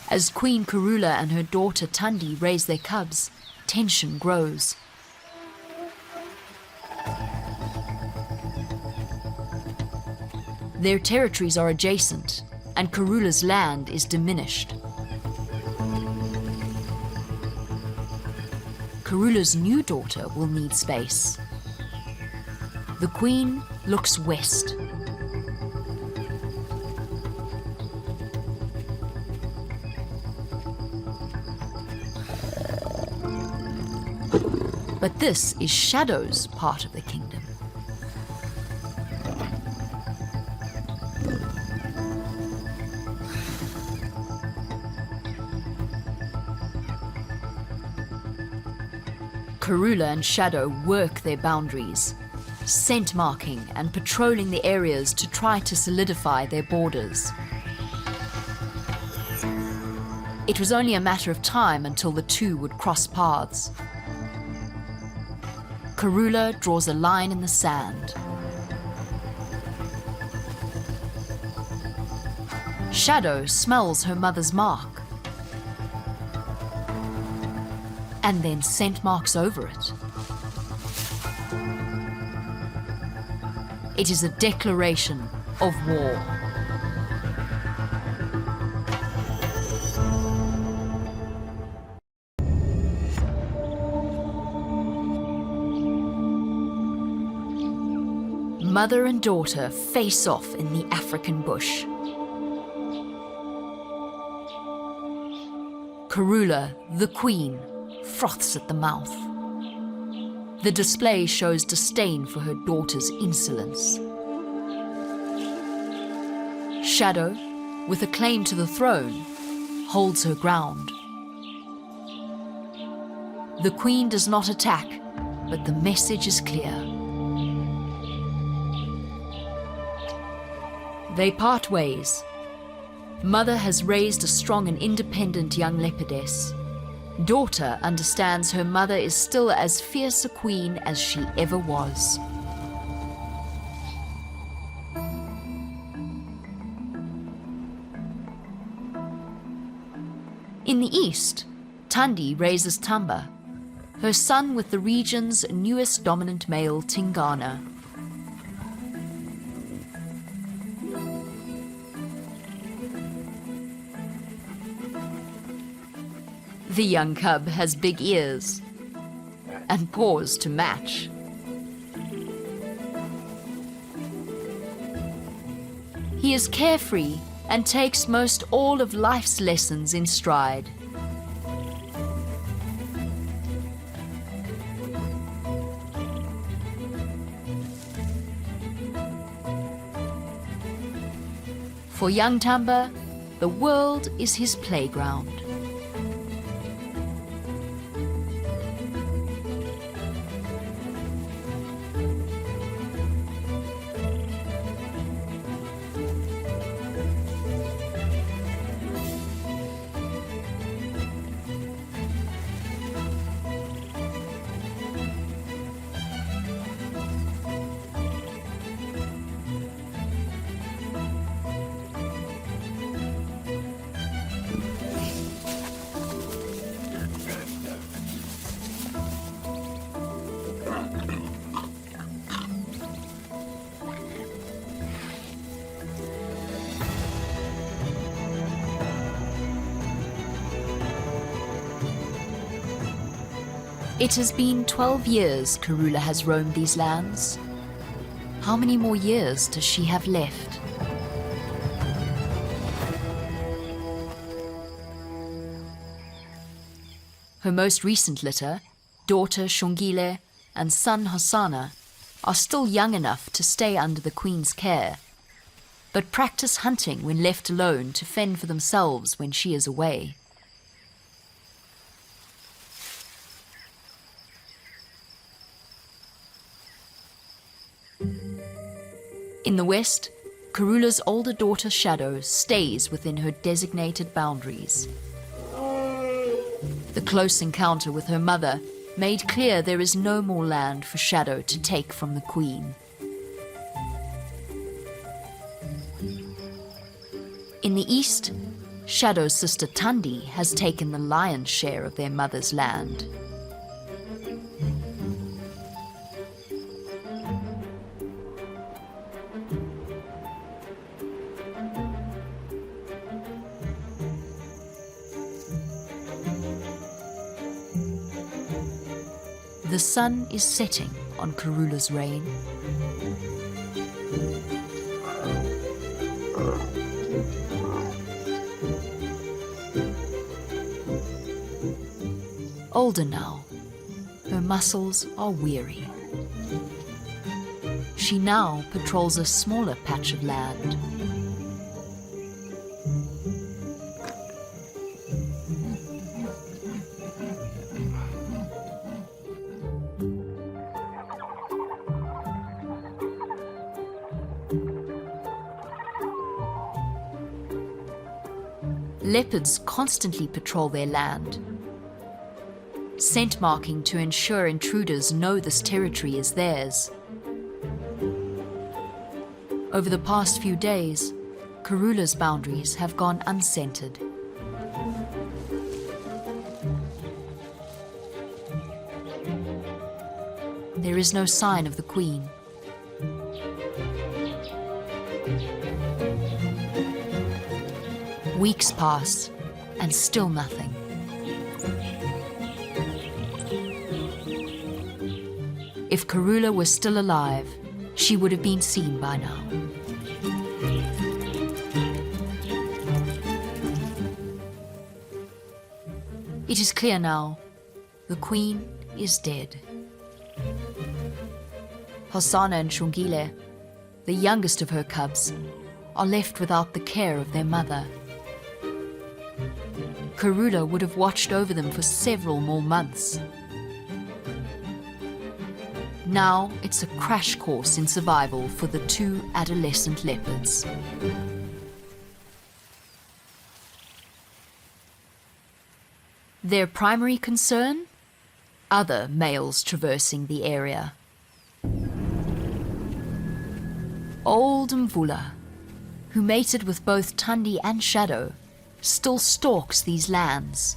As Queen Karula and her daughter Tundi raise their cubs, tension grows. Their territories are adjacent, and Karula's land is diminished. Karula's new daughter will need space. The Queen looks west. But this is Shadow's part of the kingdom. Karula and Shadow work their boundaries, scent marking and patrolling the areas to try to solidify their borders. It was only a matter of time until the two would cross paths. Karula draws a line in the sand. Shadow smells her mother's mark and then scent marks over it. It is a declaration of war. Mother and daughter face off in the African bush. Karula, the queen, froths at the mouth. The display shows disdain for her daughter's insolence. Shadow, with a claim to the throne, holds her ground. The queen does not attack, but the message is clear. They part ways. Mother has raised a strong and independent young leopardess. Daughter understands her mother is still as fierce a queen as she ever was. In the east, Tundi raises Tamba, her son with the region's newest dominant male, Tingana. The young cub has big ears and paws to match. He is carefree and takes most all of life's lessons in stride. For young Tamba, the world is his playground. It has been 12 years Karula has roamed these lands. How many more years does she have left? Her most recent litter, daughter Shongile and son Hosanna, are still young enough to stay under the Queen's care, but practice hunting when left alone to fend for themselves when she is away. In the west, Karula's older daughter Shadow stays within her designated boundaries. The close encounter with her mother made clear there is no more land for Shadow to take from the Queen. In the east, Shadow's sister Tundi has taken the lion's share of their mother's land. The sun is setting on Karula's reign. Older now, her muscles are weary. She now patrols a smaller patch of land. Leopards constantly patrol their land, scent marking to ensure intruders know this territory is theirs. Over the past few days, Karula's boundaries have gone unscented. There is no sign of the Queen. Weeks pass, and still nothing. If Karula was still alive, she would have been seen by now. It is clear now, the Queen is dead. Hosanna and Shongile, the youngest of her cubs, are left without the care of their mother. Karula would have watched over them for several more months. Now it's a crash course in survival for the two adolescent leopards. Their primary concern? Other males traversing the area. Old Mvula, who mated with both Tundi and Shadow, still stalks these lands.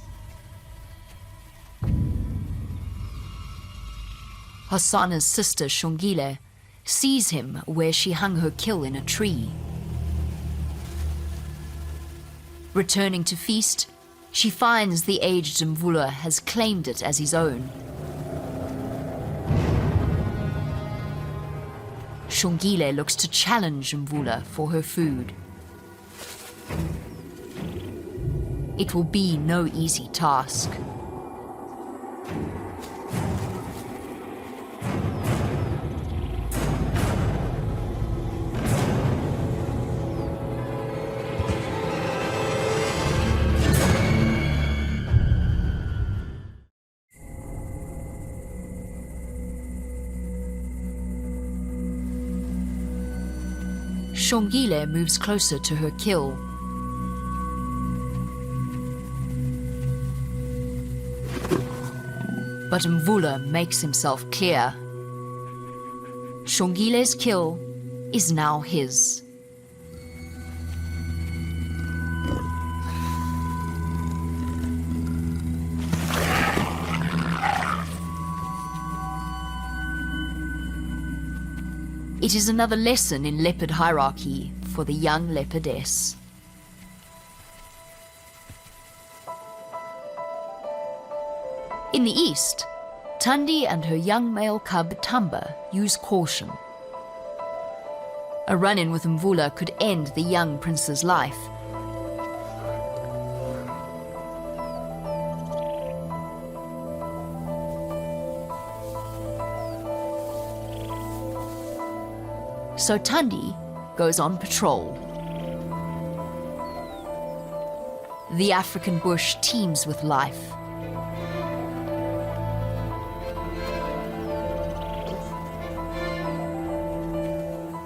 Hosanna's sister Shongile sees him where she hung her kill in a tree. Returning to feast, she finds the aged Mvula has claimed it as his own. Shongile looks to challenge Mvula for her food. It will be no easy task. Shongile moves closer to her kill. But Mvula makes himself clear. Shongile's kill is now his. It is another lesson in leopard hierarchy for the young leopardess. In the east, Tundi and her young male cub Tamba use caution. A run-in with Mvula could end the young prince's life. So Tundi goes on patrol. The African bush teems with life.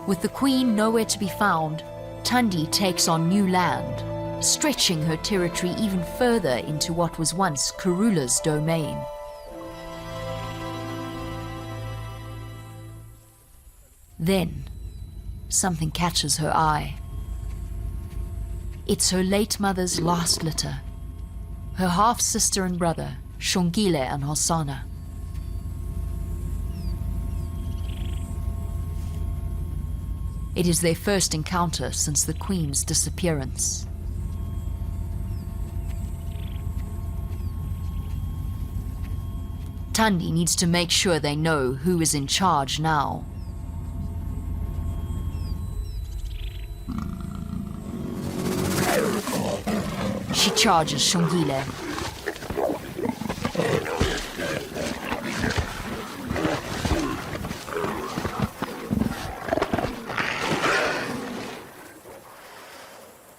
With the queen nowhere to be found, Tundi takes on new land, stretching her territory even further into what was once Karula's domain. Then, something catches her eye. It's her late mother's last litter, her half-sister and brother, Shongile and Hosanna. It is their first encounter since the Queen's disappearance. Tundi needs to make sure they know who is in charge now. She charges Shongile.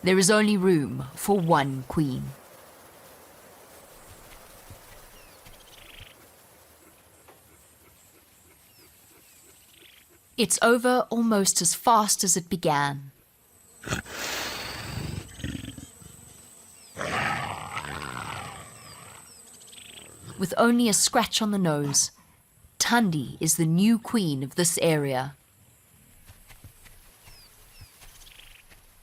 There is only room for one queen. It's over almost as fast as it began. With only a scratch on the nose, Tundi is the new queen of this area.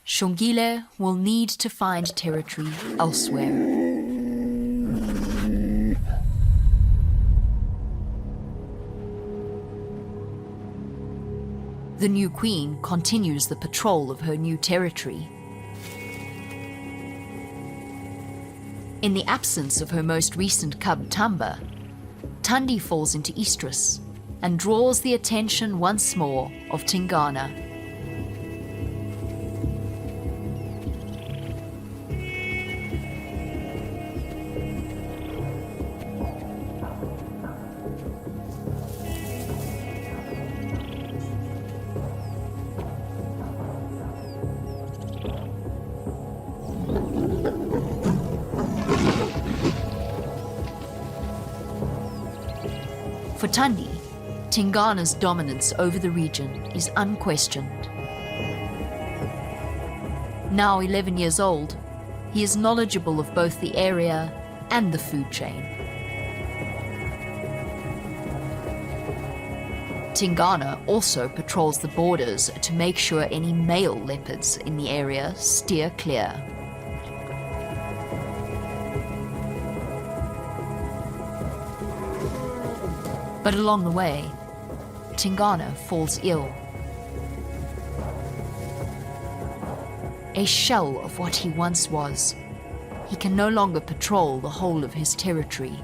Shongile will need to find territory elsewhere. The new queen continues the patrol of her new territory. In the absence of her most recent cub Tamba, Tundi falls into estrus and draws the attention once more of Tingana. For Tundi, Tingana's dominance over the region is unquestioned. Now 11 years old, he is knowledgeable of both the area and the food chain. Tingana also patrols the borders to make sure any male leopards in the area steer clear. But along the way, Tingana falls ill. A shell of what he once was, he can no longer patrol the whole of his territory.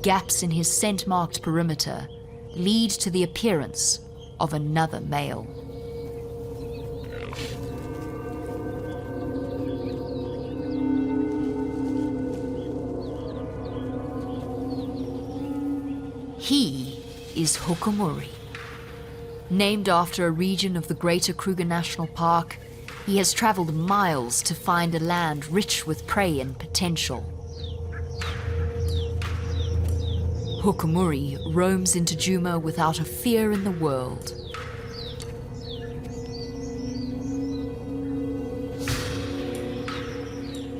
Gaps in his scent-marked perimeter lead to the appearance of another male. He is Hukumuri. Named after a region of the Greater Kruger National Park, he has traveled miles to find a land rich with prey and potential. Hukumuri roams into Djuma without a fear in the world.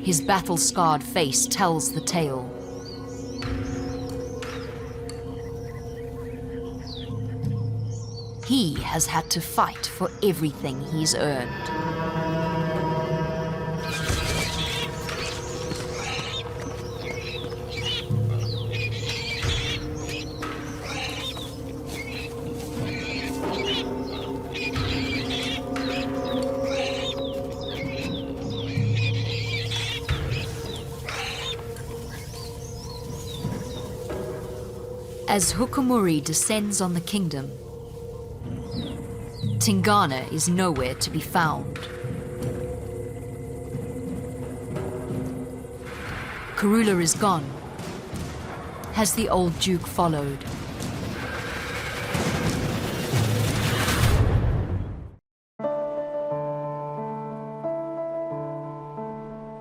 His battle-scarred face tells the tale. He has had to fight for everything he's earned. As Hukumuri descends on the kingdom, Tingana is nowhere to be found. Karula is gone. Has the old Duke followed?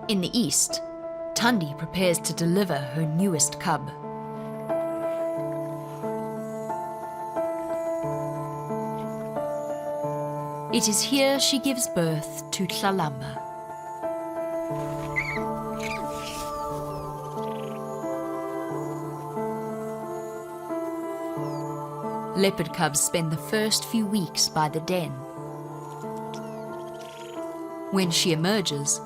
In the east, Tundi prepares to deliver her newest cub. It is here she gives birth to Tlalamba. Leopard cubs spend the first few weeks by the den. When she emerges,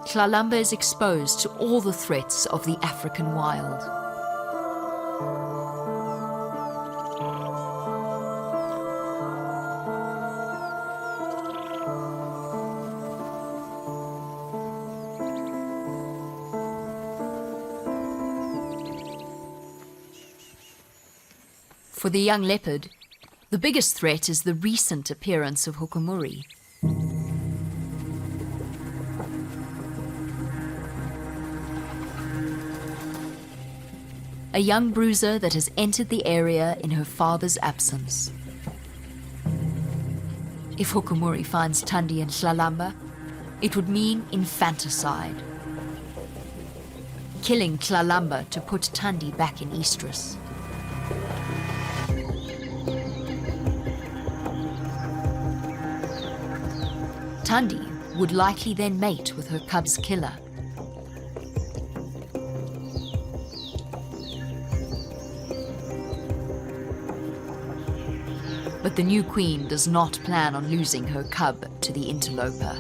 Tlalamba is exposed to all the threats of the African wild. For the young leopard, the biggest threat is the recent appearance of Hukumuri. A young bruiser that has entered the area in her father's absence. If Hukumuri finds Tundi and Tlalamba, it would mean infanticide. Killing Tlalamba to put Tundi back in estrus. Tundi would likely then mate with her cub's killer. But the new queen does not plan on losing her cub to the interloper.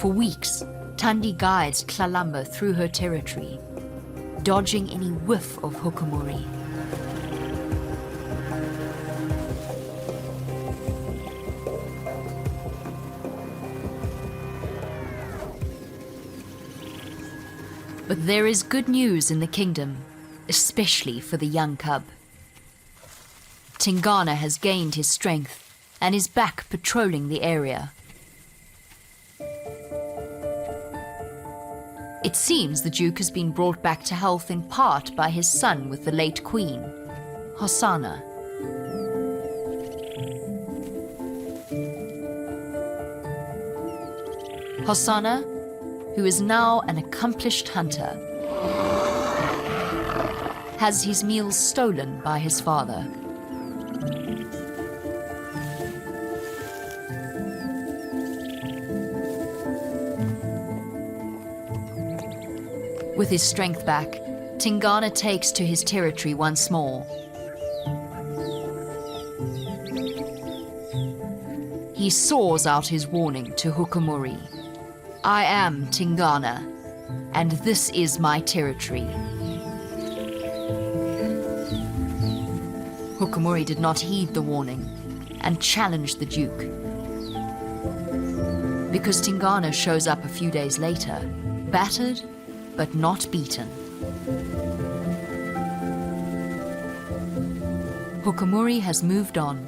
For weeks, Tundi guides Tlalamba through her territory, dodging any whiff of Hukumuri. But there is good news in the kingdom, especially for the young cub. Tingana has gained his strength and is back patrolling the area. It seems the Duke has been brought back to health in part by his son with the late Queen, Hosanna. Hosanna, who is now an accomplished hunter, has his meals stolen by his father. With his strength back, Tingana takes to his territory once more. He saws out his warning to Hukumuri. I am Tingana, and this is my territory. Hukumuri did not heed the warning and challenged the Duke. Because Tingana shows up a few days later, battered but not beaten. Hukumuri has moved on,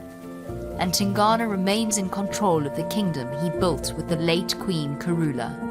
and Tingana remains in control of the kingdom he built with the late Queen Karula.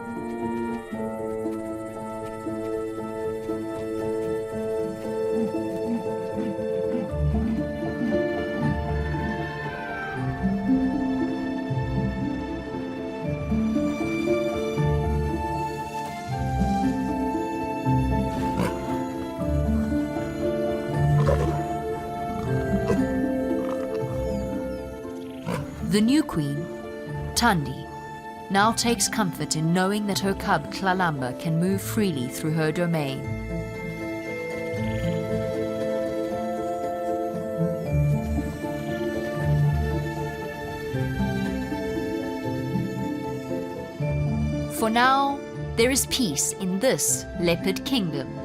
The new queen, Tundi, now takes comfort in knowing that her cub Tlalamba can move freely through her domain. For now, there is peace in this Leopard Kingdom.